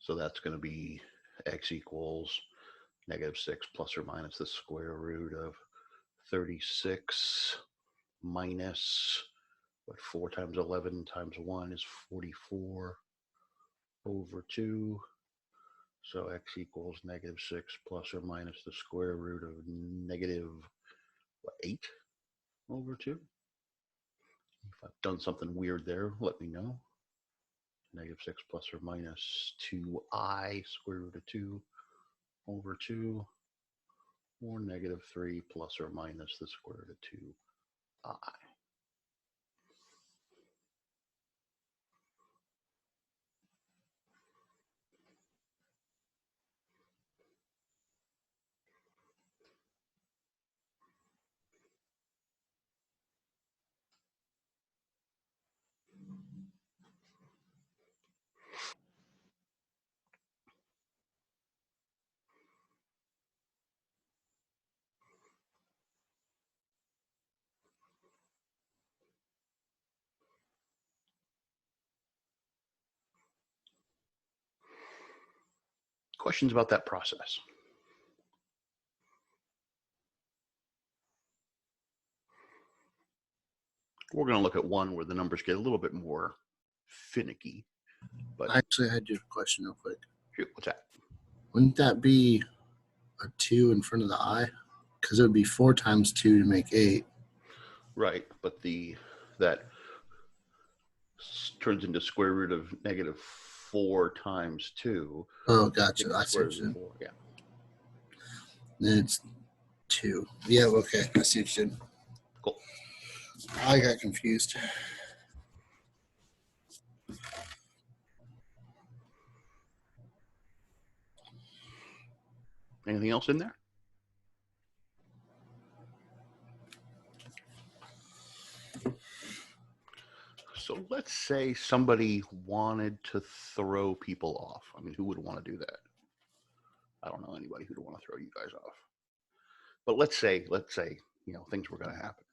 So that's going to be x equals -6 plus or minus the square root of 36 minus, what, 4 times 11 times 1 is 44 over 2. So x equals -6 plus or minus the square root of -8 over 2. If I've done something weird there, let me know. -6 plus or minus 2i square root of 2 over 2, or -3 plus or minus the square root of 2i. Questions about that process? We're going to look at one where the numbers get a little bit more finicky. But I actually had your question real quick. Shoot, what's that? Wouldn't that be a 2 in front of the I? Because it would be 4 times 2 to make 8. Right, but that turns into square root of -4 times 2. Oh, gotcha. I see Square what root you're of 4, yeah. Then it's 2. Yeah, okay. I see what you're doing. Cool. I got confused. Anything else in there? So let's say somebody wanted to throw people off. I mean, who would want to do that? I don't know anybody who'd want to throw you guys off. But let's say, things were going to happen.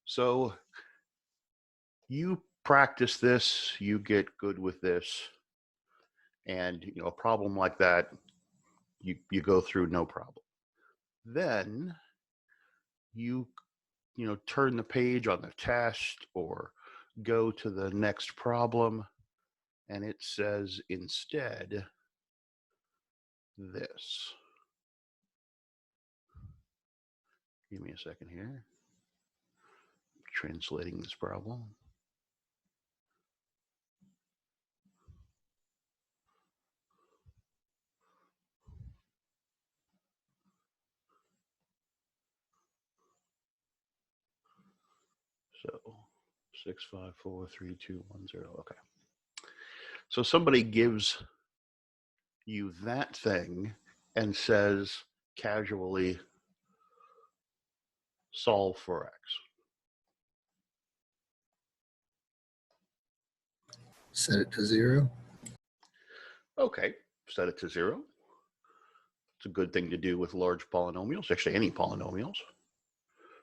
So you practice this, you get good with this, and a problem like that, you go through no problem. Then you turn the page on the test or go to the next problem, and it says instead this. Give me a second here. Translating this problem. So 6, 5, 4, 3, 2, 1, 0. Okay. So somebody gives you that thing and says casually, solve for x. Set it to 0. Okay, set it to 0. It's a good thing to do with large polynomials, actually any polynomials.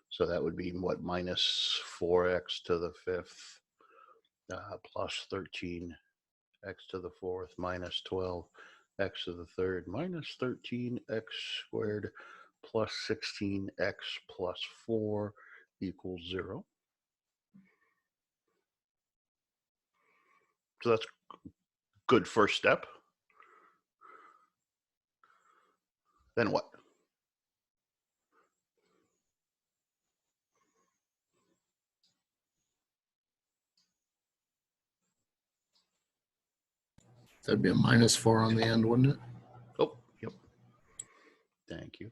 So that would be what, minus 4x to the 5th plus 13x to the 4th minus 12x to the 3rd minus 13x squared plus 16x plus 4 equals 0. So that's good first step. Then what? That'd be a minus 4 on the end, wouldn't it? Oh, yep. Thank you.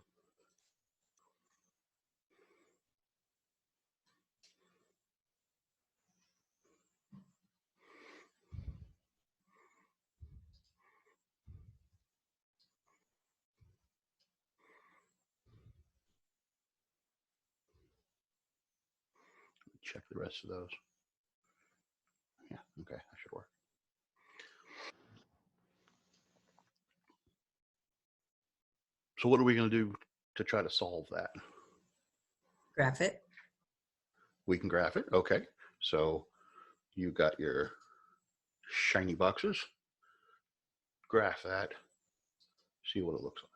Check the rest of those. Yeah, okay, that should work. So what are we going to do to try to solve that? Graph it. We can graph it. Okay. So you got your shiny boxes. graph that, see what it looks like.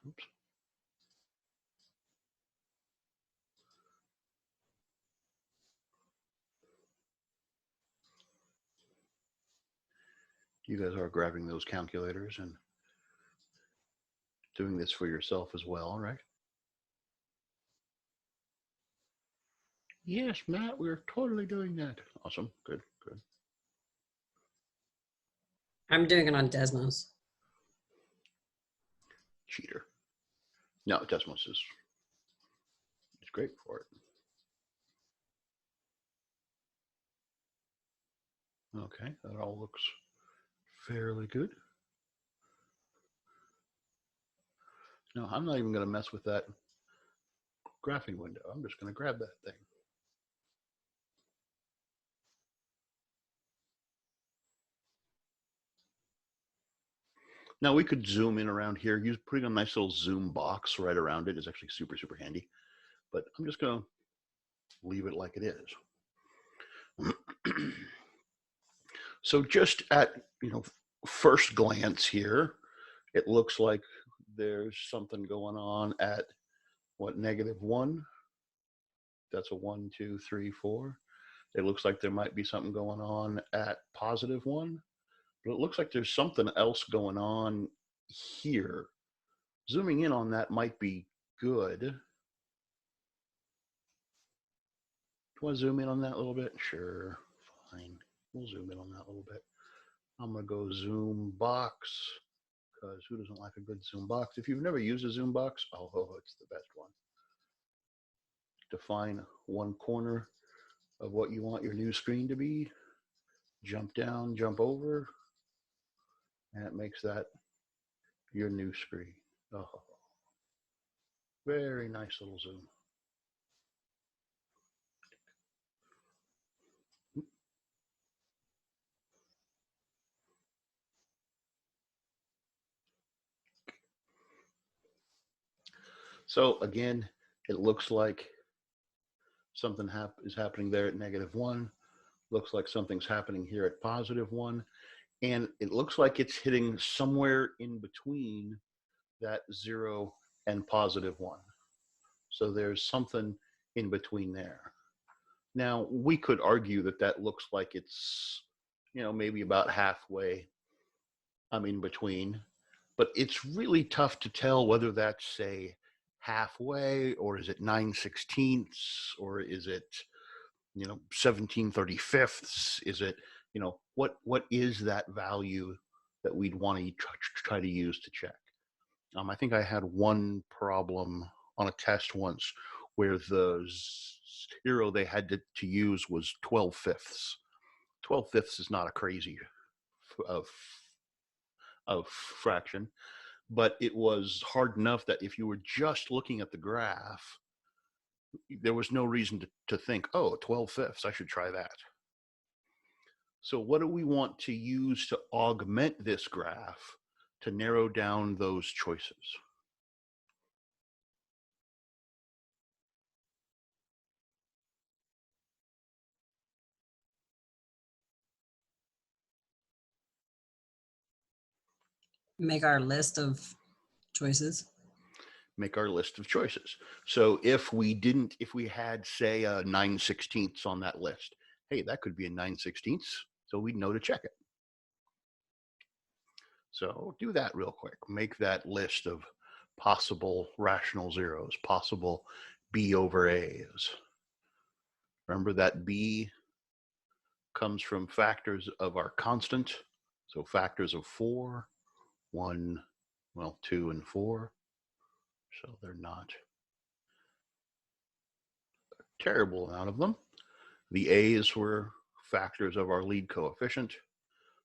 Oops. You guys are grabbing those calculators and doing this for yourself as well, right? Yes, Matt, we're totally doing that. Awesome. Good, good. I'm doing it on Desmos. Cheater. No, Desmos is great for it. Okay, that all looks fairly good. No, I'm not even going to mess with that graphing window. I'm just going to grab that thing. Now we could zoom in around here. Putting a nice little zoom box right around it is actually super, super handy. But I'm just going to leave it like it is. So just at, first glance here, it looks like there's something going on at what, -1? That's a 1, 2, 3, 4. It looks like there might be something going on at +1, but it looks like there's something else going on here. Zooming in on that might be good. Do you want to zoom in on that a little bit? Sure, fine. We'll zoom in on that a little bit. I'm going to go zoom box, because who doesn't like a good zoom box? If you've never used a zoom box, oh, it's the best one. Define one corner of what you want your new screen to be. Jump down, jump over, and it makes that your new screen. Oh, very nice little zoom. So again, it looks like something is happening there at -1. Looks like something's happening here at +1. And it looks like it's hitting somewhere in between that 0 and +1. So there's something in between there. Now, we could argue that that looks like it's, maybe about halfway. I'm in between. But it's really tough to tell whether that's, say, halfway, or is it 9/16, or is it 17/35? Is it, what is that value that we'd want to try to use to check? I think I had one problem on a test once where the 0 they had to use was 12/5. 12/5 is not a crazy of fraction, but it was hard enough that if you were just looking at the graph, there was no reason to think, oh, 12/5, I should try that. So what do we want to use to augment this graph to narrow down those choices? Make our list of choices. Make our list of choices. So if we had, say, a 9/16 on that list, hey, that could be a 9/16, so we'd know to check it. So do that real quick. Make that list of possible rational zeros, possible B over A's. Remember that B comes from factors of our constant. So factors of 4, 1, 2, and 4. So they're not a terrible amount of them. The A's were factors of our lead coefficient.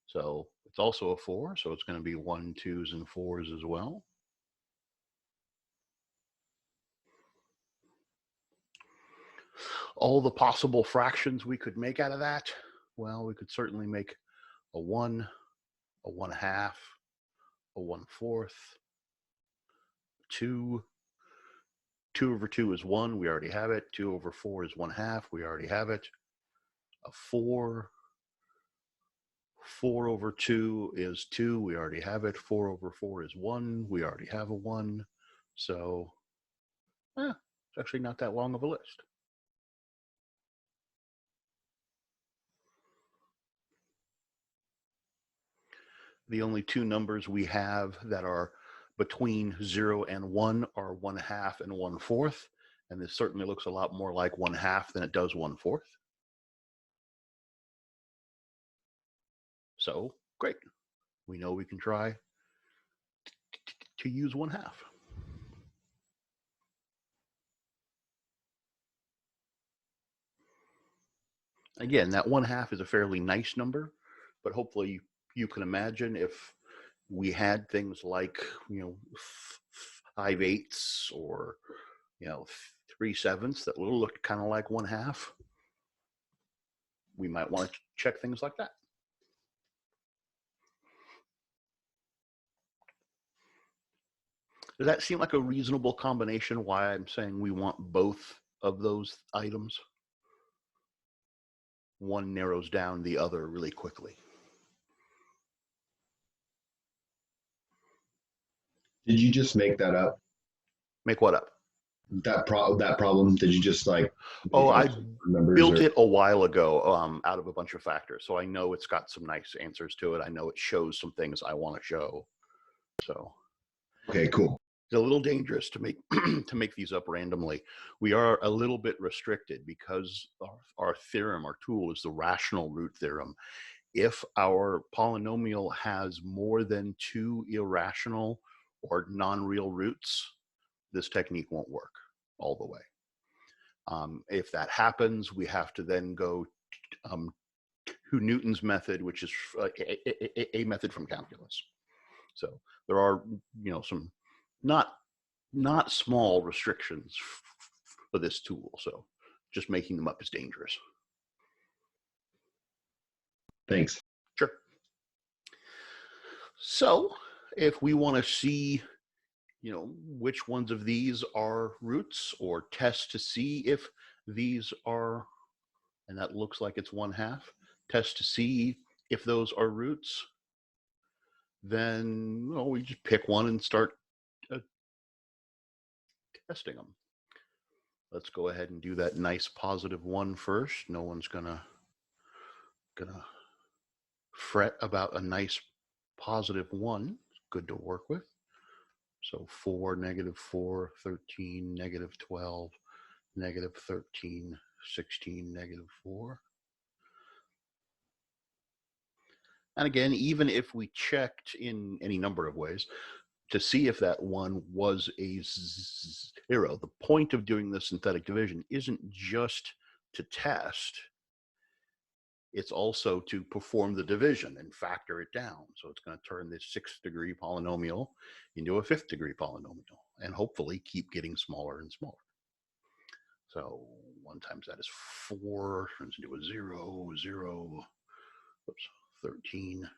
So it's also a 4, so it's going to be 1, 2s, and 4s as well. All the possible fractions we could make out of that, well, we could certainly make a 1, a 1/2, a 1/4, 2. 2 over 2 is 1, we already have it. 2 over 4 is 1/2, we already have it. A 4. 4 over 2 is 2, we already have it. 4 over 4 is 1, we already have a 1. So, it's actually not that long of a list. The only two numbers we have that are between 0 and 1 are 1/2 and 1/4. And this certainly looks a lot more like 1/2 than it does 1/4. So, great. We know we can try to use 1/2. Again, that 1/2 is a fairly nice number, but hopefully you can imagine if we had things like, 5/8 or, 3/7 that will look kind of like 1/2. We might want to check things like that. Does that seem like a reasonable combination? Why I'm saying we want both of those items? One narrows down the other really quickly. Did you just make that up? Make what up? That problem? Did you just like? Oh, I built or? it a while ago out of a bunch of factors. So I know it's got some nice answers to it. I know it shows some things I want to show. So Okay, cool. it's a little dangerous to make to make these up randomly. We are a little bit restricted because our theorem, our tool, is the rational root theorem. If our polynomial has more than 2 irrational or non-real roots, this technique won't work all the way. If that happens, we have to then go to Newton's method, which is a method from calculus. So there are, some not small restrictions for this tool. So just making them up is dangerous. Thanks. Sure. So if we want to see, which ones of these are roots, or test to see if these are, and that looks like it's 1/2, test to see if those are roots, then we just pick one and start testing them. Let's go ahead and do that nice +1 first. No one's gonna fret about a nice +1. It's good to work with. So 4, -4, 13, -12, -13, 16, -4. And again, even if we checked in any number of ways to see if that 1 was a 0, the point of doing the synthetic division isn't just to test. It's also to perform the division and factor it down. So it's going to turn this 6th-degree polynomial into a 5th-degree polynomial and hopefully keep getting smaller and smaller. So 1 times that is 4, turns into a 0, 0, oops, 13.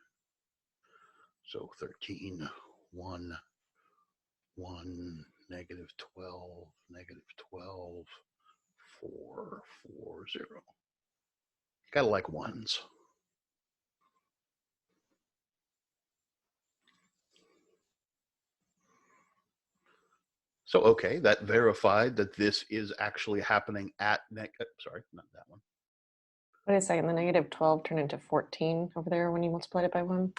So 13, 1, 1, -12, -12, 4, 4, 0. Gotta like ones. So, okay, that verified that this is actually happening at, sorry, not that one. Wait a second, the -12 turned into 14 over there when you multiplied it by 1?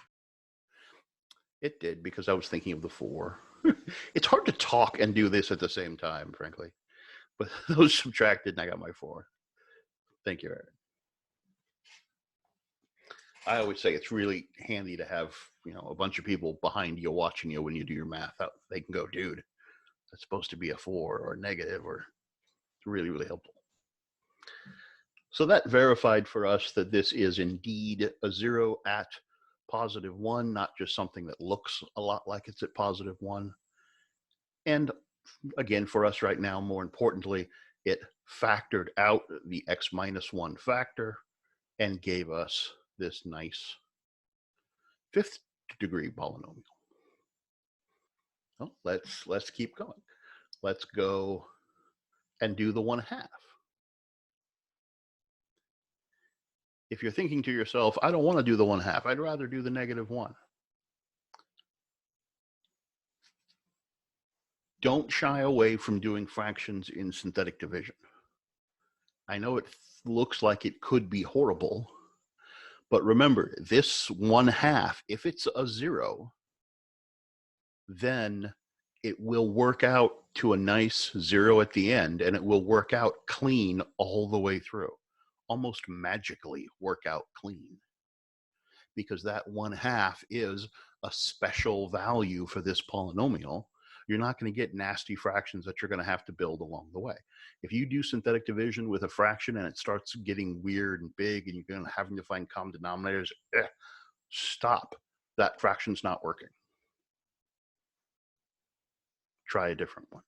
It did, because I was thinking of the 4. It's hard to talk and do this at the same time, frankly. But those subtracted and I got my 4. Thank you, Aaron. I always say it's really handy to have, a bunch of people behind you watching you when you do your math. They can go, dude, That's supposed to be a 4 or a negative, or really, really helpful. So that verified for us that this is indeed a 0 at +1, not just something that looks a lot like it's at +1. And again, for us right now, more importantly, it factored out the x-1 factor and gave us this nice 5th degree polynomial. Well, let's keep going. Let's go and do the 1/2. If you're thinking to yourself, I don't want to do the 1/2, I'd rather do the -1. Don't shy away from doing fractions in synthetic division. I know it looks like it could be horrible, but remember, this 1/2, if it's a 0, then it will work out to a nice 0 at the end, and it will work out clean all the way through. Almost magically work out clean, because that 1/2 is a special value for this polynomial. You're not going to get nasty fractions that you're going to have to build along the way. If you do synthetic division with a fraction and it starts getting weird and big and you're going to having to find common denominators, stop. That fraction's not working. Try a different one.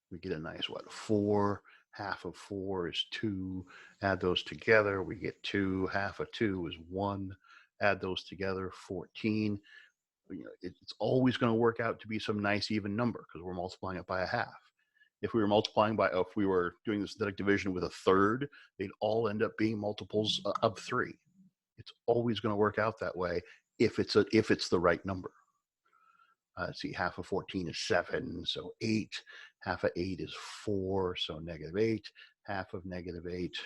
We get a nice, what, 4, half of 4 is 2. Add those together, we get 2. Half of 2 is 1. Add those together, 14. You know, it's always going to work out to be some nice even number because we're multiplying it by a half. If we were doing the synthetic division with a third, they'd all end up being multiples of 3. It's always going to work out that way if it's the right number. Let's see, half of 14 is 7, so 8. Half of 8 is 4, so -8. Half of -8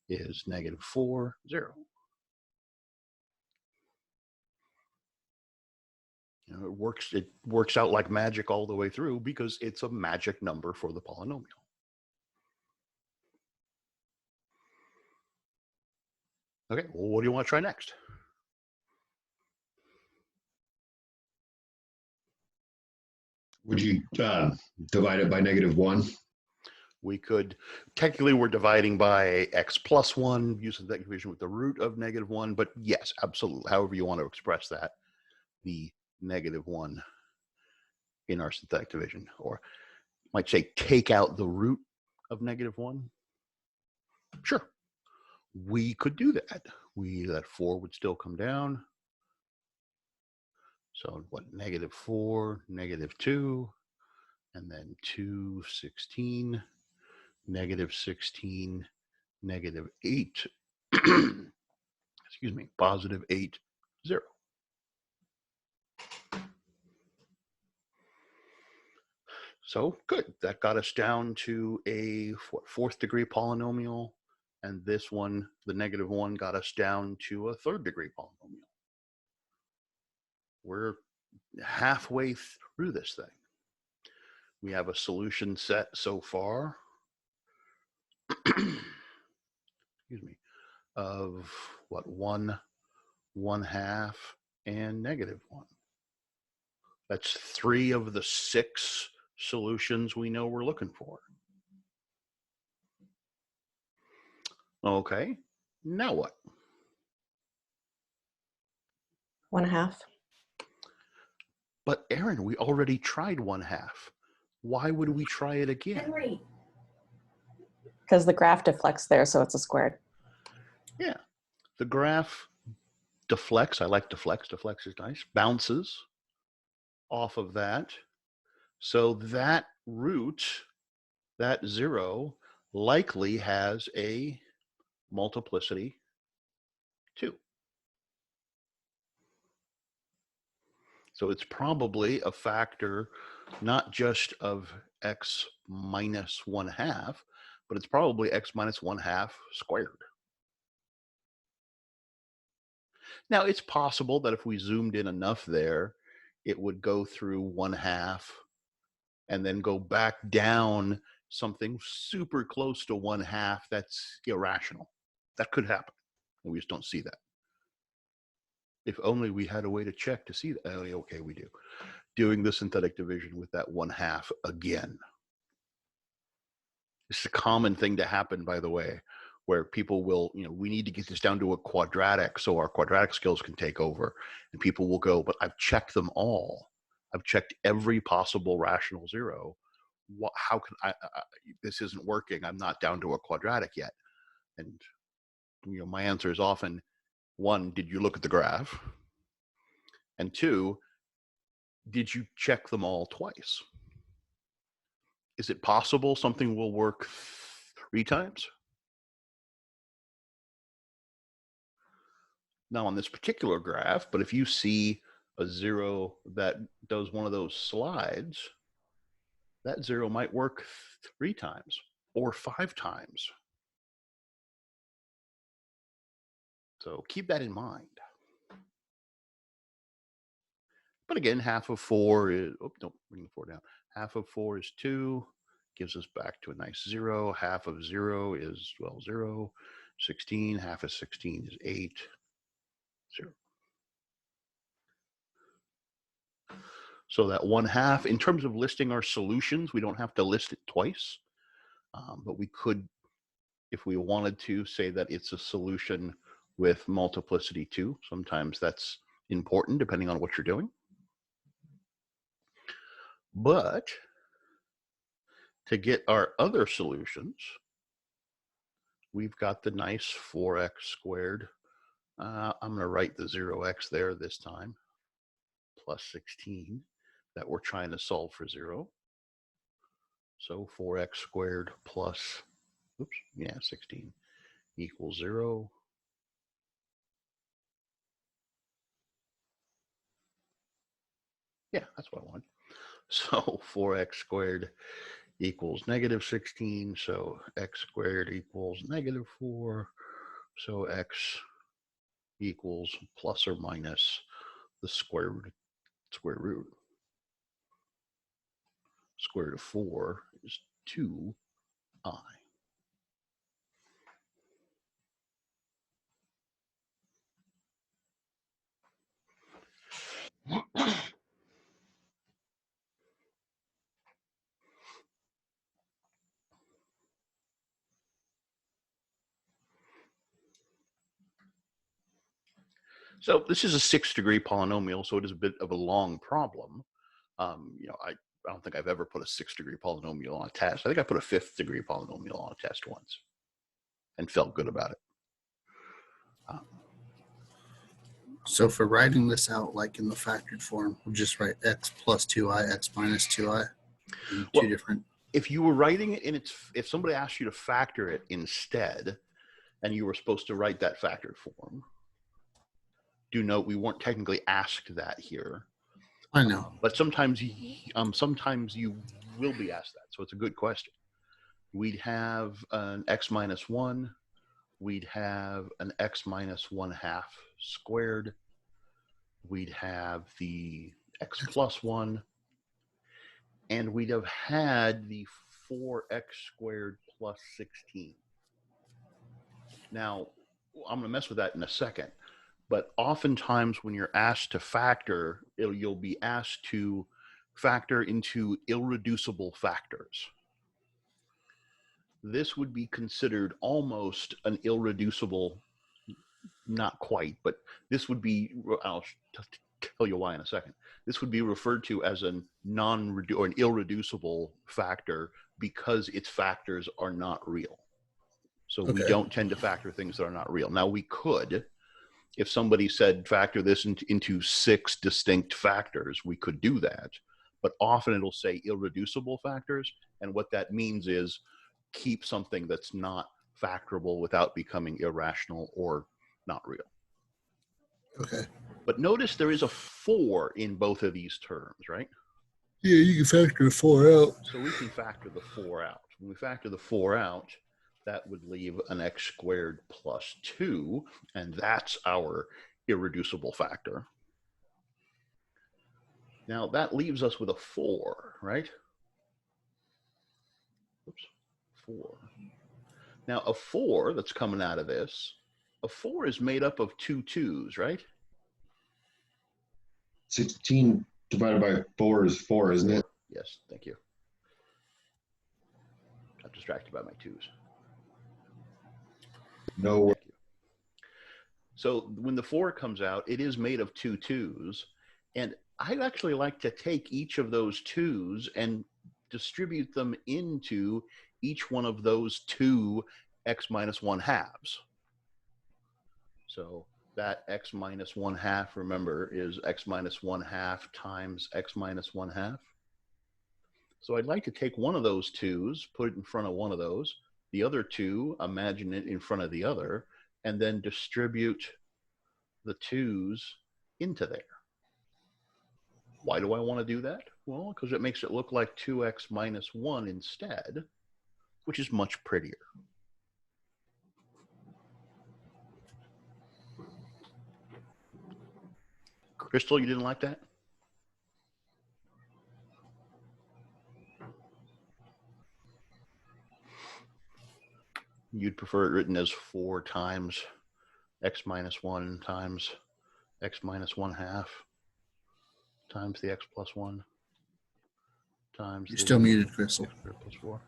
is -4, 0. You know, it works out like magic all the way through because it's a magic number for the polynomial. Okay, well, what do you want to try next? Would you divide it by -1? We could, technically we're dividing by x plus 1, using that division with the root of -1, but yes, absolutely, however you want to express that, the -1 in our synthetic division, or you might say take out the root of -1. Sure, we could do that. That 4 would still come down. So what, -4, -2, and then 2, 16, -16, -8, excuse me, +8, 0. So good, that got us down to a 4th degree polynomial, and this one, the -1, got us down to a 3rd degree polynomial. We're halfway through this thing. We have a solution set so far, excuse me, of what, 1, 1/2, and -1. That's 3 of the 6 solutions we know we're looking for. Okay, now what? 1/2. But Aaron, we already tried 1/2. Why would we try it again? Because the graph deflects there, so it's a squared. Yeah, the graph deflects. I like deflects. Deflects is nice. Bounces off of that. So that root, that 0, likely has a multiplicity 2. So it's probably a factor not just of x minus 1/2, but it's probably x minus 1/2 squared. Now, it's possible that if we zoomed in enough there, it would go through 1/2 and then go back down something super close to 1/2 that's irrational. That could happen. And we just don't see that. If only we had a way to check to see that. Oh, okay, we do. doing the synthetic division with that 1/2 again. It's a common thing to happen, by the way, where people will, we need to get this down to a quadratic so our quadratic skills can take over. And people will go, but I've checked them all. I've checked every possible rational zero. How can this isn't working. I'm not down to a quadratic yet. And, my answer is often, 1, did you look at the graph? And 2, did you check them all twice? Is it possible something will work 3 times? Now on this particular graph, but if you see a 0 that does one of those slides, that 0 might work 3 times or 5 times. So keep that in mind. But again, 1/2 of 4 is, don't bring the 4 down. 1/2 of 4 is 2, gives us back to a nice 0. 1/2 of 0 is, 0. 16, 1/2 of 16 is 8, 0. So that 1/2, in terms of listing our solutions, we don't have to list it twice, but we could, if we wanted to, say that it's a solution with multiplicity 2. Sometimes that's important depending on what you're doing. But to get our other solutions, we've got the nice 4x squared. I'm going to write the 0x there this time, plus 16, that we're trying to solve for 0. So 4x squared plus, 16 equals 0. Yeah, that's what I want. So 4x squared equals -16. So x squared equals -4. So x equals plus or minus the square root. Square root of 4 is 2i. So this is a 6-degree polynomial, so it is a bit of a long problem. I don't think I've ever put a 6-degree polynomial on a test. I think I put a 5th-degree polynomial on a test once and felt good about it. So for writing this out like in the factored form, we'll just write x plus 2i, x minus 2i. Two different. If you were writing it in if somebody asked you to factor it instead, and you were supposed to write that factored form, do note we weren't technically asked that here. I know. But sometimes you will be asked that. So it's a good question. We'd have an x minus 1. We'd have an x minus 1/2 squared. We'd have the x plus 1. And we'd have had the 4x squared plus 16. Now, I'm going to mess with that in a second. But oftentimes when you're asked to factor, you'll be asked to factor into irreducible factors. This would be considered almost an irreducible, not quite, but this would be, I'll tell you why in a second. This would be referred to as a or an irreducible factor because its factors are not real. So we don't tend to factor things that are not real. Now we could, if somebody said factor this into 6 distinct factors, we could do that. But often it'll say irreducible factors. And what that means is keep something that's not factorable without becoming irrational or not real. Okay. But notice there is a 4 in both of these terms, right? Yeah, you can factor the 4 out. So we can factor the 4 out. When we factor the 4 out, that would leave an x squared plus 2, and that's our irreducible factor. Now that leaves us with a 4, right? Oops, 4. Now a 4 that's coming out of this, a 4 is made up of 2 2s, right? 16 Divided by 4 is 4, isn't it? Yes, thank you. Got distracted by my twos. No. Thank you. So when the 4 comes out, it is made of two twos. And I'd actually like to take each of those twos and distribute them into each one of those two x minus 1 halves. So that x minus 1 half, remember, is x minus 1 half times x minus 1 half. So I'd like to take one of those twos, put it in front of one of those, the other two, imagine it in front of the other, and then distribute the twos into there. Why do I want to do that? Well, because it makes it look like 2x minus 1 instead, which is much prettier. Crystal, you didn't like that? You'd prefer it written as 4 times x minus 1 times x minus 1 half times the x plus 1 times You're the still muted, Crystal. x squared plus 4.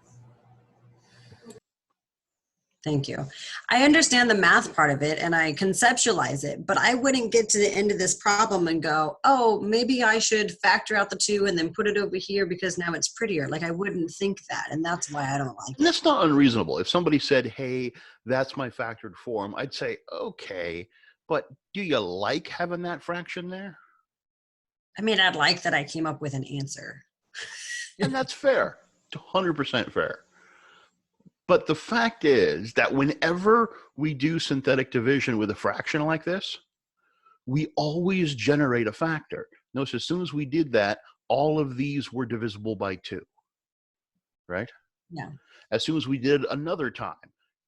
Thank you. I understand the math part of it and I conceptualize it, but I wouldn't get to the end of this problem and go, oh, maybe I should factor out the 2 and then put it over here because now it's prettier. Like I wouldn't think that. And that's why I don't like And it. that's not unreasonable. If somebody said, hey, that's my factored form, I'd say, okay, but do you like having that fraction there? I mean, I'd like that I came up with an answer. And that's fair. It's 100% fair. But the fact is that whenever we do synthetic division with a fraction like this, we always generate a factor. Notice as soon as we did that, all of these were divisible by 2, right? Yeah. As soon as we did another time,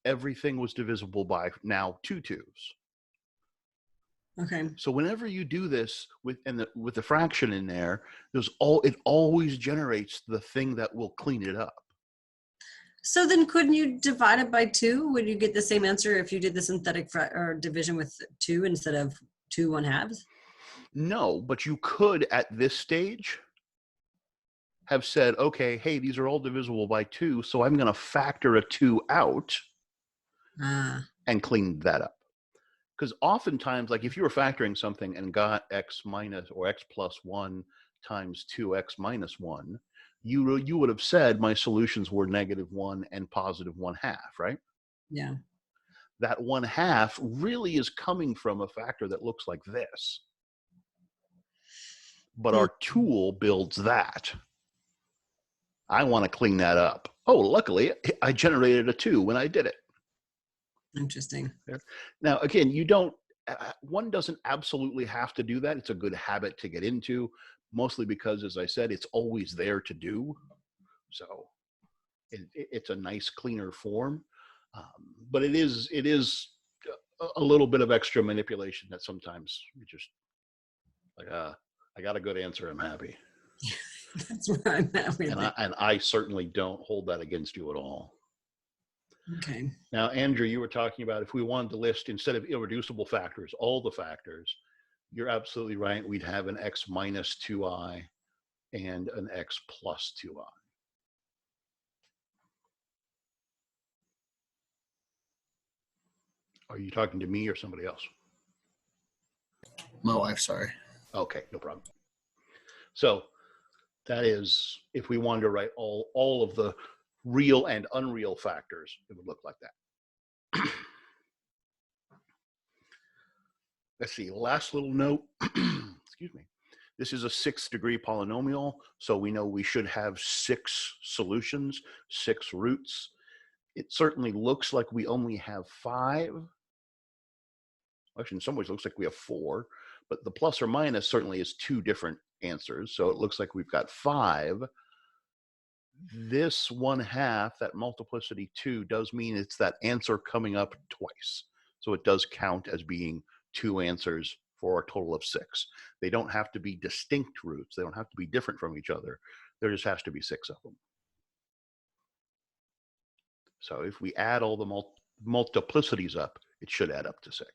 everything was divisible by now 2 2s. Okay. So whenever you do this with the fraction in there, it always generates the thing that will clean it up. So then couldn't you divide it by 2? Would you get the same answer if you did the synthetic or division with 2 instead of 2 1/2? No, but you could at this stage have said, okay, hey, these are all divisible by 2, so I'm going to factor a 2 out and clean that up. Because oftentimes, like if you were factoring something and got x minus or x plus 1 times 2x minus 1, you would have said my solutions were -1 and positive 1/2, right? Yeah. That 1/2 really is coming from a factor that looks like this. But our tool builds that. I want to clean that up. Oh, luckily, I generated a 2 when I did it. Interesting. Now, again, one doesn't absolutely have to do that. It's a good habit to get into, mostly because, as I said, it's always there to do. So it's a nice, cleaner form. But it is a little bit of extra manipulation that sometimes you just like, I got a good answer. I'm happy. That's where I'm at with it. And I certainly don't hold that against you at all. Okay. Now, Andrew, you were talking about if we wanted to list, instead of irreducible factors, all the factors, you're absolutely right. We'd have an x minus 2i and an x plus 2i. Are you talking to me or somebody else? My wife, sorry. Okay, no problem. So that is, if we wanted to write all of the real and unreal factors, it would look like that. Let's see, last little note, excuse me. This is a 6th degree polynomial, so we know we should have 6 solutions, 6 roots. It certainly looks like we only have 5. Actually, in some ways, it looks like we have 4, but the plus or minus certainly is 2 different answers, so it looks like we've got 5. This 1/2, that multiplicity 2, does mean it's that answer coming up twice. So it does count as being 2 answers for a total of 6. They don't have to be distinct roots. They don't have to be different from each other. There just has to be 6 of them. So if we add all the multiplicities up, it should add up to 6.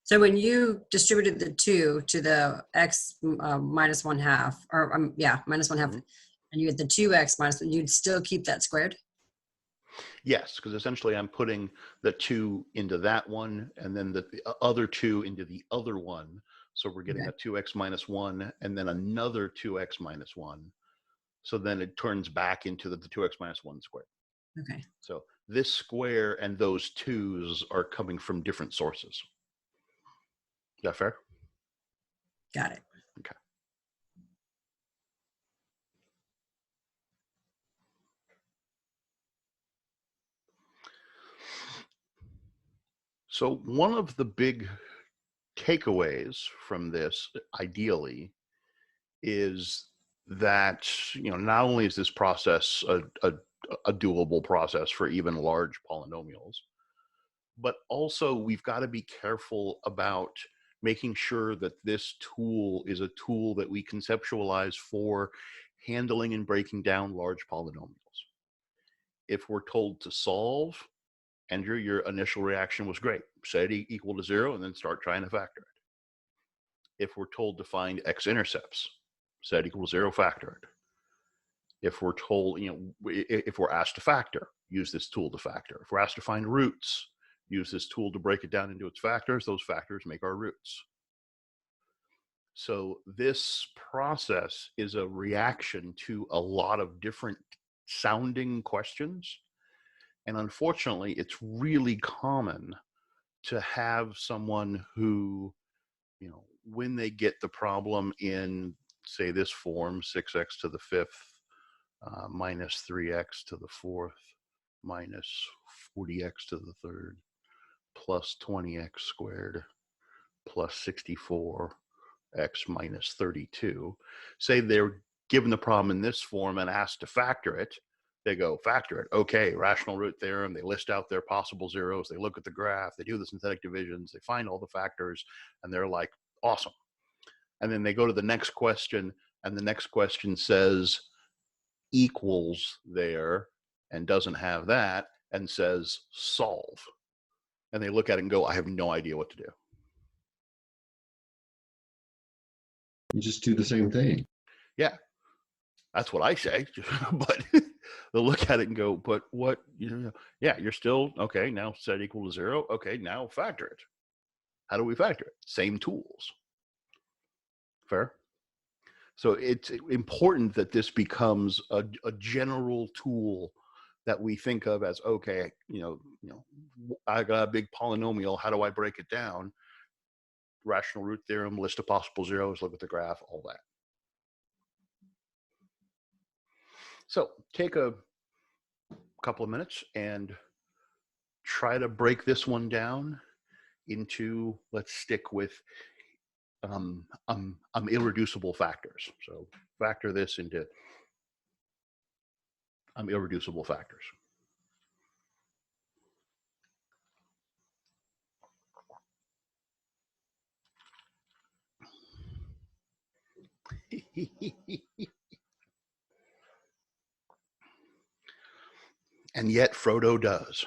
So when you distributed the 2 to the x minus 1/2, or minus 1/2, Mhm. and you get the 2x minus 1, you'd still keep that squared? Yes, because essentially I'm putting the 2 into that one and then the other 2 into the other one. So we're getting Okay. a 2x minus 1 and then another 2x minus 1. So then it turns back into the 2x minus 1 squared. Okay. So this square and those 2's are coming from different sources. Is that fair? Got it. Okay. So one of the big takeaways from this, ideally, is that not only is this process a doable process for even large polynomials, but also we've got to be careful about making sure that this tool is a tool that we conceptualize for handling and breaking down large polynomials. If we're told to solve, Andrew, your initial reaction was great. Set it equal to 0 and then start trying to factor it. If we're told to find x-intercepts, set equal to 0, factor it. If we're told, if we're asked to factor, use this tool to factor. If we're asked to find roots, use this tool to break it down into its factors. Those factors make our roots. So this process is a reaction to a lot of different sounding questions. And unfortunately, it's really common to have someone who, when they get the problem in, say, this form, 6x to the 5th minus 3x to the 4th minus 40x to the 3rd plus 20x squared plus 64x minus 32. Say they're given the problem in this form and asked to factor it. They go, factor it. Okay, rational root theorem. They list out their possible zeros. They look at the graph. They do the synthetic divisions. They find all the factors. And they're like, awesome. And then they go to the next question. And the next question says equals there and doesn't have that and says solve. And they look at it and go, I have no idea what to do. You just do the same thing. Yeah, that's what I say. But they'll look at it and go, but what, yeah, you're still, okay, now set equal to 0. Okay, now factor it. How do we factor it? Same tools. Fair? So it's important that this becomes a general tool that we think of as, okay, I got a big polynomial. How do I break it down? Rational root theorem, list of possible zeros, look at the graph, all that. So take a couple of minutes and try to break this one down into, let's stick with irreducible factors. So factor this into irreducible factors. And yet Frodo does.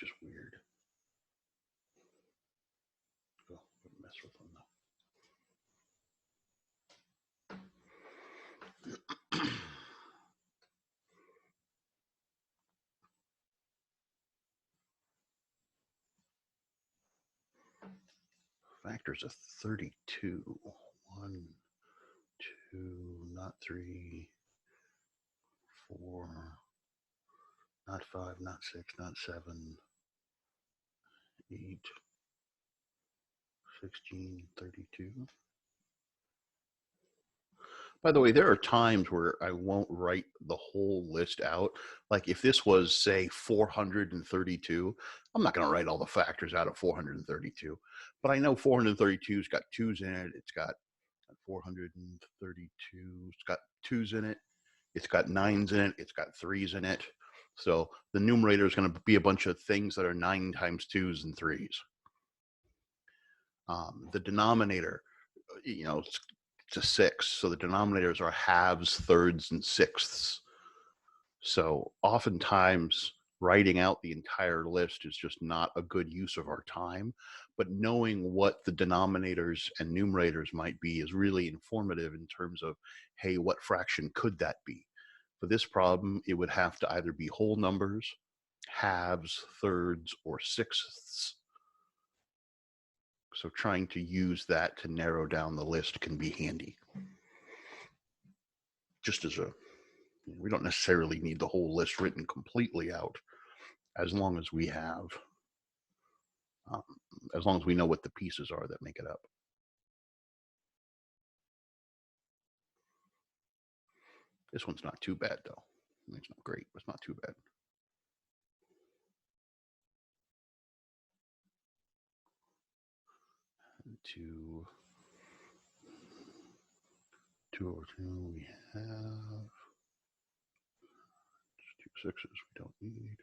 just weird. Oh, mess with them though. Factors of 32. 1, 2, not 3, 4, not 5, not 6, not 7, 8, 16, 32. By the way, there are times where I won't write the whole list out. Like if this was, say, 432, I'm not going to write all the factors out of 432. But I know 432's got 2's in it. It's got 432. It's got 2's in it. It's got 9's in it. It's got 3's in it. So the numerator is going to be a bunch of things that are 9 times 2's and 3's. The denominator, it's a 6. So the denominators are halves, thirds, and sixths. So oftentimes writing out the entire list is just not a good use of our time. But knowing what the denominators and numerators might be is really informative in terms of, hey, what fraction could that be? For this problem, it would have to either be whole numbers, halves, thirds, or sixths. So trying to use that to narrow down the list can be handy. Just as we don't necessarily need the whole list written completely out, as long as we have, as long as we know what the pieces are that make it up. This one's not too bad though. It's not great, but it's not too bad. Two over 2 we have. 2 6s we don't need.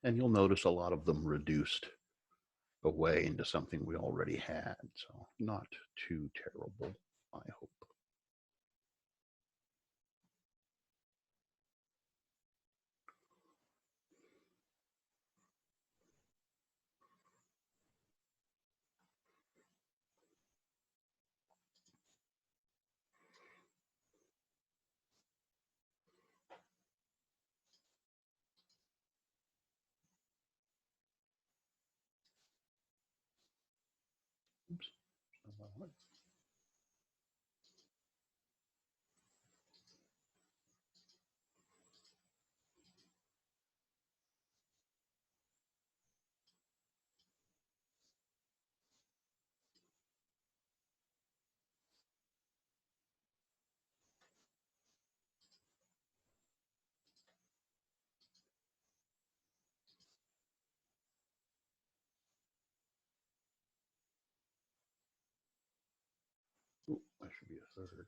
And you'll notice a lot of them reduced away into something we already had. So not too terrible, I hope. Oops. Ooh, that should be a third.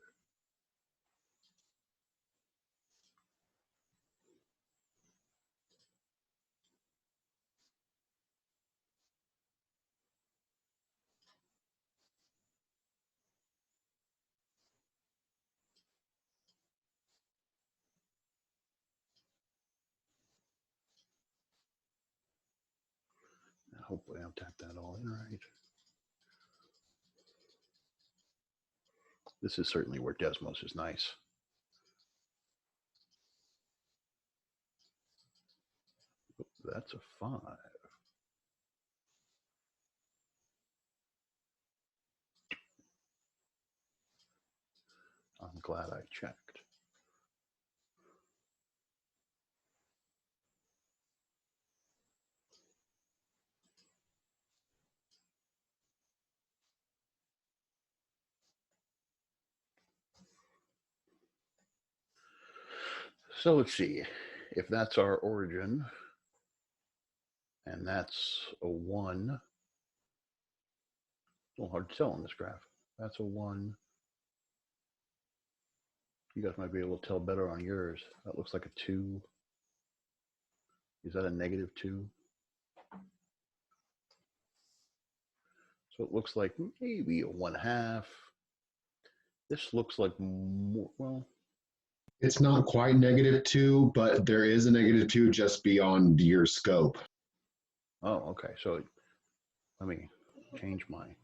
Now, hopefully I'll tap that all in right. This is certainly where Desmos is nice. That's a 5. I'm glad I checked. So let's see, if that's our origin, and that's a 1, it's a little hard to tell on this graph. That's a 1, You guys might be able to tell better on yours. That looks like a 2. Is that a -2? So it looks like maybe a 1/2. This looks like more, well, It's not quite -2, but there is a -2 just beyond your scope. oh, okay. So let me change my,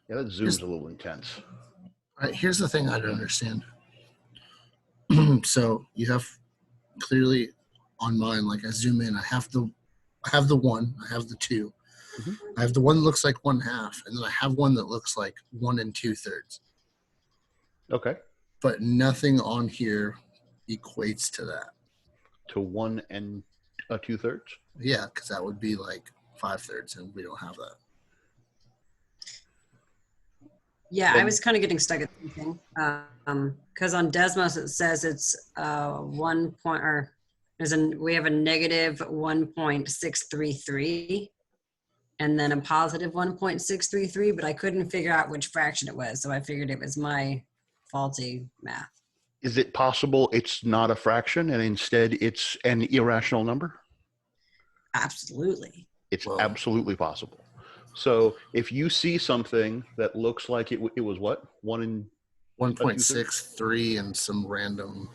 yeah, that zoom's a little intense. All right, here's the thing I don't understand. So you have clearly on mine, like I zoom in, I have the 1, I have the 2, Mhm. I have the one that looks like 1/2, and then I have one that looks like 1 2/3. Okay. But nothing on here equates to that. To 1 2/3. Yeah, because that would be like 5/3, and we don't have that. Yeah, I Then- was kind of getting stuck at something. Because on Desmos it says it's 1 point, or we have a -1.633 and then a positive 1.633, but I couldn't figure out which fraction it was. So I figured it was my faulty math. Is it possible it's not a fraction and instead it's an irrational number? Absolutely. It's Whoa. absolutely possible. So if you see something that looks like it was what? 1 in, 1.63 and some random.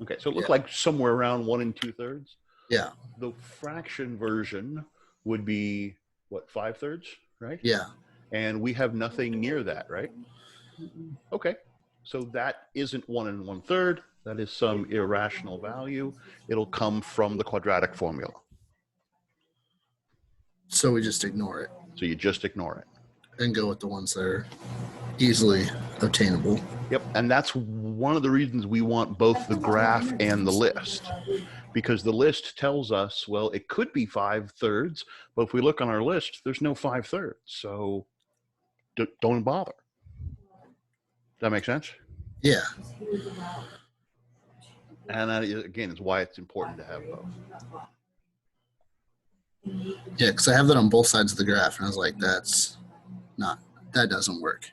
okay, so it looked Yeah. like somewhere around 1 2/3. Yeah, The fraction version would be what, 5/3, right? yeah. And we have nothing near that, right? Okay. So that isn't 1 1/3. That is some irrational value. It'll come from the quadratic formula. So we just ignore it So you just ignore it. and go with the ones that are easily obtainable. Yep. And that's one of the reasons we want both the graph and the list, because the list tells us, well, it could be 5/3, but if we look on our list, there's no 5/3. So don't bother. Does that make sense? Yeah, And that is, again, is why it's important to have both. yeah. Because I have that on both sides of the graph, and I was like, that doesn't work.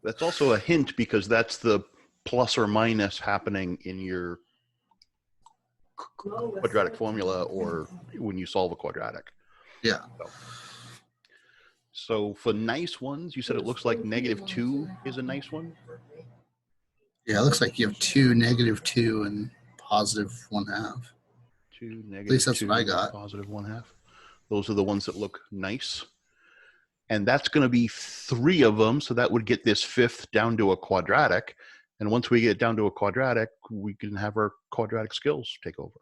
That's also a hint because that's the plus or minus happening in your quadratic formula or when you solve a quadratic. Yeah. So for nice ones, you said it looks like -2 is a nice one. Yeah, it looks like you have 2, -2, and positive 1/2. 2, At least that's -2, what I got. positive 1/2. Those are the ones that look nice. And that's going to be 3 of them. So that would get this 5th down to a quadratic. And once we get down to a quadratic, we can have our quadratic skills take over.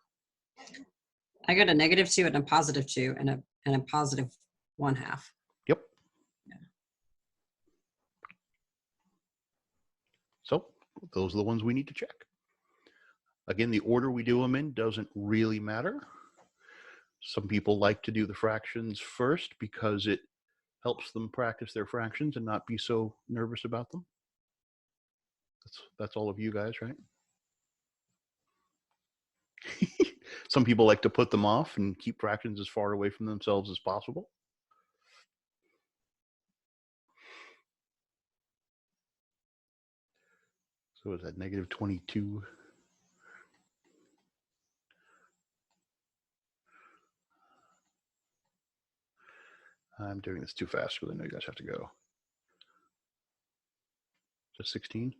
I got a -2 and a +2 and a positive 1/2. Yep. So those are the ones we need to check. Again, the order we do them in doesn't really matter. Some people like to do the fractions first because it helps them practice their fractions and not be so nervous about them. That's all of you guys, right? Some people like to put them off and keep fractions as far away from themselves as possible. So is that -22? I'm doing this too fast because I know you guys have to go. Just 16?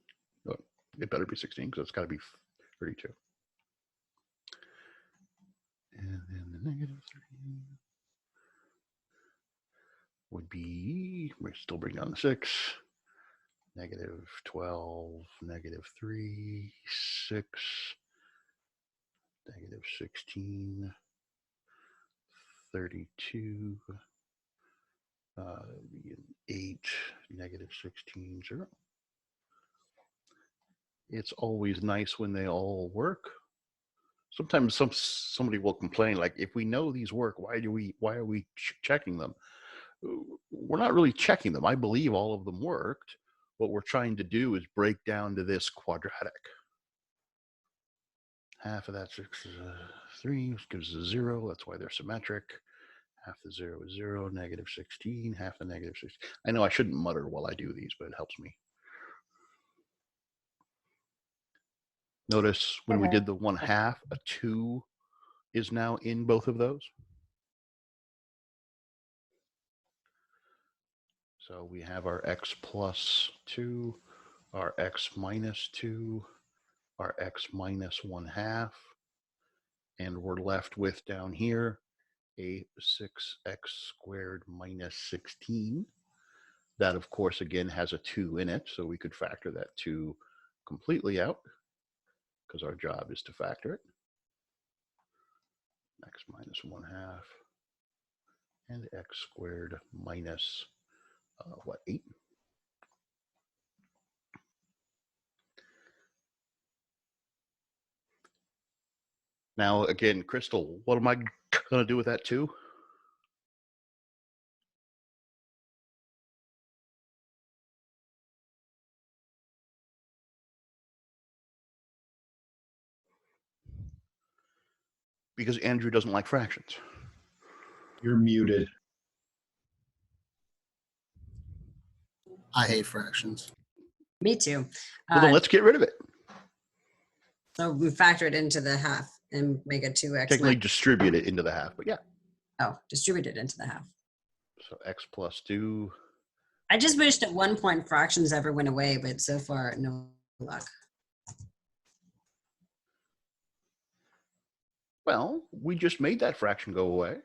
Oh, it better be 16 because it's got to be 32. And then the -3 would be, we're still bringing down the 6, -12, -3, 6, -16, 32, 8, -16, 0. It's always nice when they all work. Sometimes somebody will complain, like, if we know these work, why are we checking them? We're not really checking them. I believe all of them worked. What we're trying to do is break down to this quadratic. Half of that 6 is 3, which gives us a 0. That's why they're symmetric. Half the 0 is 0, -16, half the -16. I know I shouldn't mutter while I do these, but it helps me. Notice when we Okay. did the 1/2, a 2 is now in both of those. So we have our x plus 2, our x minus 2, our x minus 1/2, and we're left with down here a 6x squared minus 16. That, of course, again has a 2 in it, so we could factor that 2 completely out because our job is to factor it. X minus 1/2 and x squared minus, 8? Now, again, Crystal, what am I going to do with that 2? Because Andrew doesn't like fractions. You're muted. I hate fractions. Me too. Well, then let's get rid of it. So we factor it into the half and make a 2x. Technically distribute it into the half, but yeah. Oh, distribute it into the half. So x plus 2. I just wished at one point fractions ever went away, but so far, no luck. Well, we just made that fraction go away.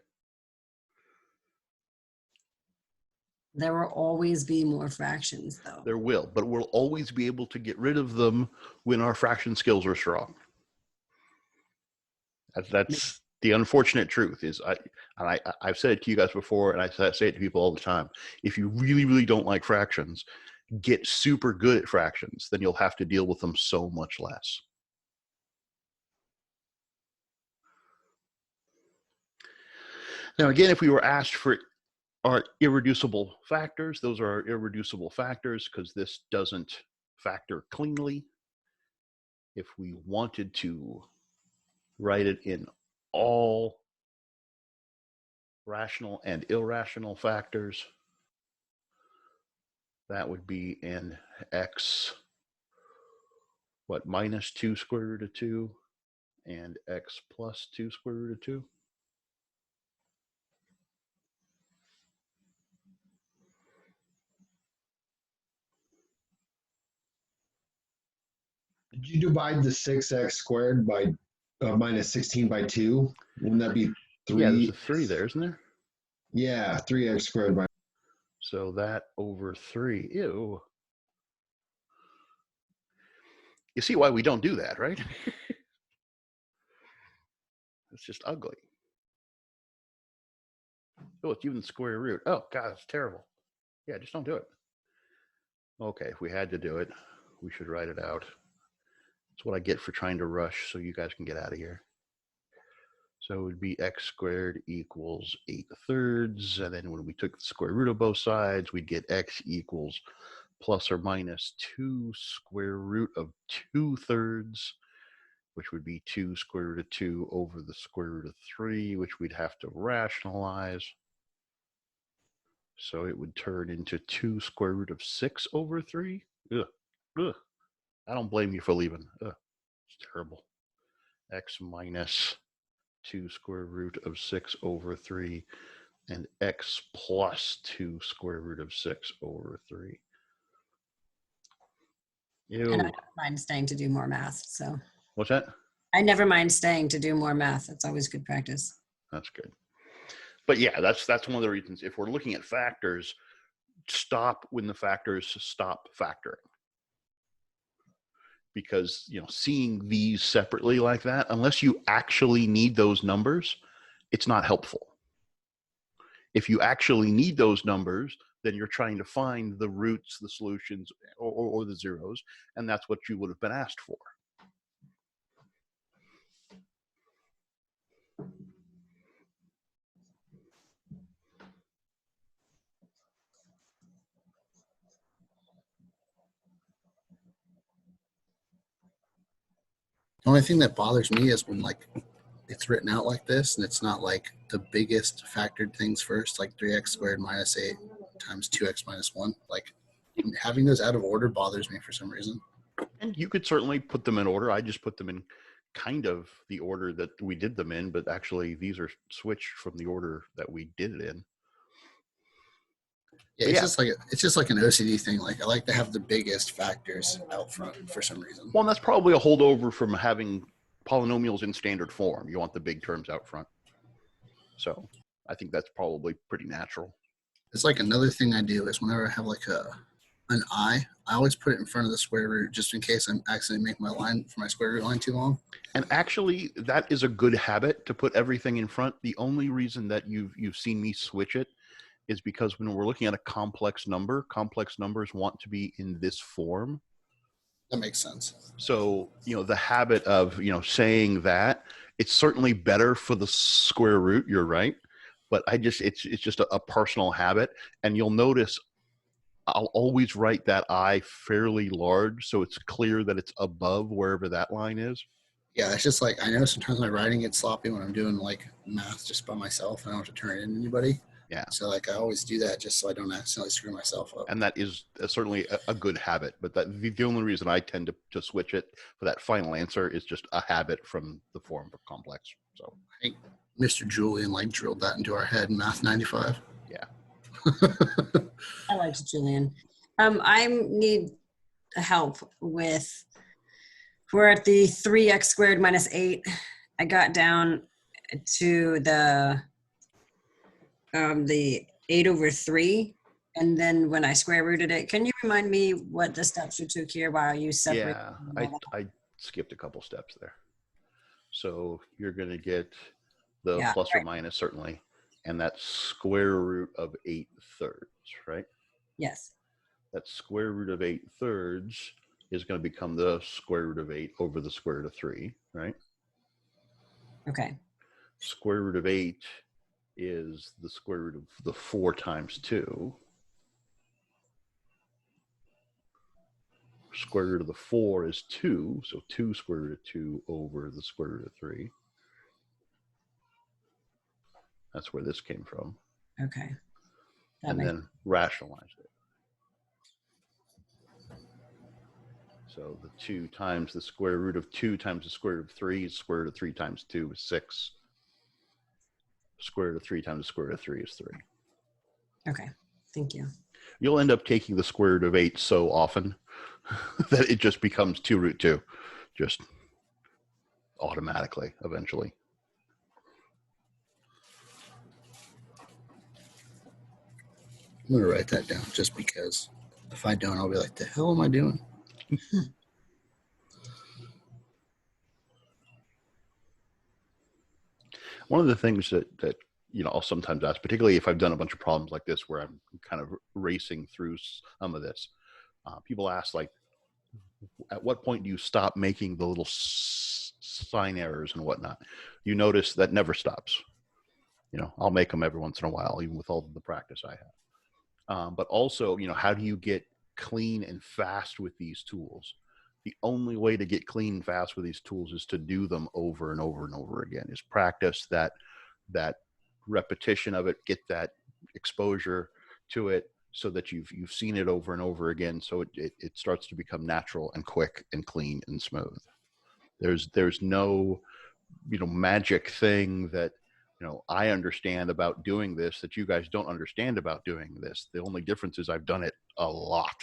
There will always be more fractions, though. There will, but we'll always be able to get rid of them when our fraction skills are strong. That's the unfortunate truth. Is I've said it to you guys before, and I say it to people all the time. If you really, really don't like fractions, get super good at fractions. Then you'll have to deal with them so much less. Now, again, if we were asked for our irreducible factors, those are our irreducible factors because this doesn't factor cleanly. If we wanted to write it in all rational and irrational factors, that would be in x, minus 2 square root of 2 and x plus 2 square root of 2. Did you divide the 6x squared by minus 16 by 2? Wouldn't that be 3? Yeah, there's a 3 there, isn't there? Yeah, 3x squared by. So that over 3, ew. You see why we don't do that, right? It's just ugly. Oh, it's even the square root. Oh, God, it's terrible. Yeah, just don't do it. Okay, if we had to do it, we should write it out. That's what I get for trying to rush so you guys can get out of here. So it would be x squared equals 8/3. And then when we took the square root of both sides, we'd get x equals plus or minus 2 square root of 2/3, which would be 2 square root of 2 over the square root of 3, which we'd have to rationalize. So it would turn into 2 square root of 6 over 3. Ugh. Ugh. I don't blame you for leaving. Ugh. It's terrible. X minus 2 square root of 6 over 3 and x plus 2 square root of 6 over 3. Ew. And I don't mind staying to do more math. So What's that? I never mind staying to do more math. It's always good practice. That's good. But yeah, that's one of the reasons. If we're looking at factors, stop when the factors stop factoring. Because, seeing these separately like that, unless you actually need those numbers, it's not helpful. If you actually need those numbers, then you're trying to find the roots, the solutions, or the zeros, and that's what you would have been asked for. The only thing that bothers me is when it's written out like this and it's not like the biggest factored things first, like 3x squared minus 8 times 2x minus 1. Like having those out of order bothers me for some reason. And you could certainly put them in order. I just put them in kind of the order that we did them in, but actually these are switched from the order that we did it in. Yeah, But it's just like an OCD thing. Like I like to have the biggest factors out front for some reason. Well, and that's probably a holdover from having polynomials in standard form. You want the big terms out front. So I think that's probably pretty natural. It's like another thing I do is whenever I have like an I always put it in front of the square root just in case I'm accidentally making my line for my square root line too long. And actually, that is a good habit to put everything in front. The only reason that you've seen me switch it is because when we're looking at a complex numbers want to be in this form. That makes sense. So, the habit of, saying that, it's certainly better for the square root, you're right. But it's just a personal habit. And you'll notice I'll always write that I fairly large so it's clear that it's above wherever that line is. Yeah, it's just like I know sometimes my writing gets sloppy when I'm doing like math just by myself. I don't have to turn it into anybody. Yeah. So like I always do that just so I don't accidentally screw myself up. And that is certainly a good habit. But the only reason I tend to switch it for that final answer is just a habit from the form of complex. So I think Mr. Julian like drilled that into our head in Math 95. Yeah. I liked Julian. I need help with, we're at the 3x squared minus 8. I got down to the 8 over 3. And then when I square rooted it, can you remind me what the steps you took here while you separate? Yeah, I skipped a couple steps there. So you're going to get the plus or minus, certainly. And that's square root of 8/3, right? Yes. That square root of 8/3 is going to become the square root of 8 over the square root of 3, right? Okay. Square root of 8 is the square root of the 4 times 2. Square root of the 4 is 2, so 2 square root of 2 over the square root of 3. That's where this came from. Okay. And then rationalized it. So the 2 times the square root of 2 times the square root of 3 is square root of 3 times 2 is 6. Square root of 3 times the square root of 3 is 3. Okay. Thank you. You'll end up taking the square root of 8 so often that it just becomes 2 root 2, just automatically, eventually. I'm going to write that down just because if I don't, I'll be like, the hell am I doing? One of the things that I'll sometimes ask, particularly if I've done a bunch of problems like this where I'm kind of racing through some of this, people ask, like, at what point do you stop making the little sign errors and whatnot? You notice that never stops. I'll make them every once in a while, even with all of the practice I have. But also, how do you get clean and fast with these tools? The only way to get clean and fast with these tools is to do them over and over and over again, is practice that repetition of it, get that exposure to it so that you've seen it over and over again. So it starts to become natural and quick and clean and smooth. There's no, magic thing that, I understand about doing this that you guys don't understand about doing this. The only difference is I've done it a lot,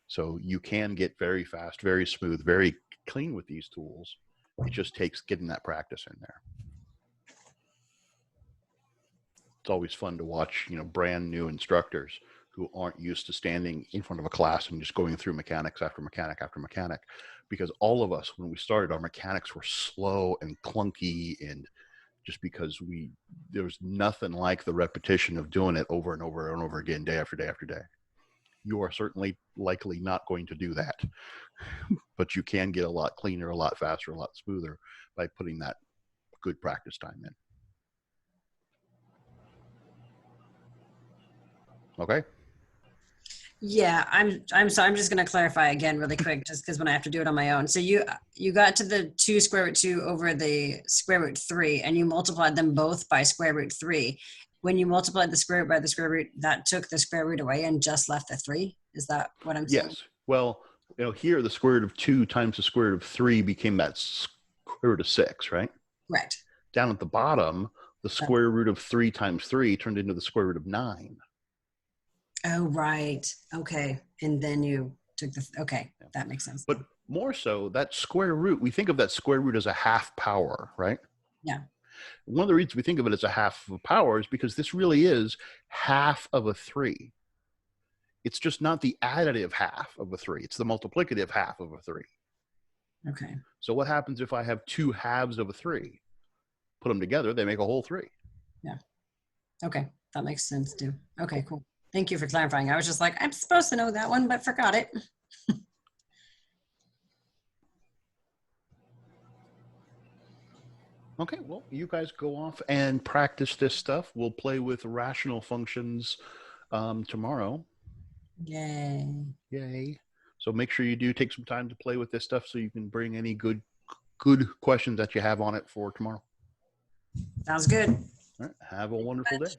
So you can get very fast, very smooth, very clean with these tools. It just takes getting that practice in there. It's always fun to watch, brand new instructors who aren't used to standing in front of a class and just going through mechanics after mechanic after mechanic. Because all of us, when we started, our mechanics were slow and clunky, and just because there was nothing like the repetition of doing it over and over and over again, day after day after day. You are certainly likely not going to do that, but you can get a lot cleaner, a lot faster, a lot smoother by putting that good practice time in. Okay. Yeah, I'm sorry. I'm just going to clarify again really quick, just because when I have to do it on my own. So you got to the 2 square root 2 over the square root 3, and you multiplied them both by square root 3. When you multiplied the square root by the square root, that took the square root away and just left the 3. Is that what I'm saying? Yes. Well, here the square root of 2 times the square root of 3 became that square root of 6, right? Correct. Down at the bottom, the square root of 3 times 3 turned into the square root of 9. Oh, right. Okay. And then you took okay. That makes sense. But more so, that square root, we think of that square root as a half power, right? Yeah. One of the reasons we think of it as a half of a power is because this really is half of a 3. It's just not the additive half of a 3. It's the multiplicative half of a 3. Okay. So what happens if I have 2 halves of a 3? Put them together, they make a whole 3. Yeah. Okay. That makes sense too. Okay, cool. Thank you for clarifying. I was just like, I'm supposed to know that one, but forgot it. Okay, well, you guys go off and practice this stuff. We'll play with rational functions tomorrow. Yay. Yay. So make sure you do take some time to play with this stuff so you can bring any good questions that you have on it for tomorrow. Sounds good. All right, have a wonderful day.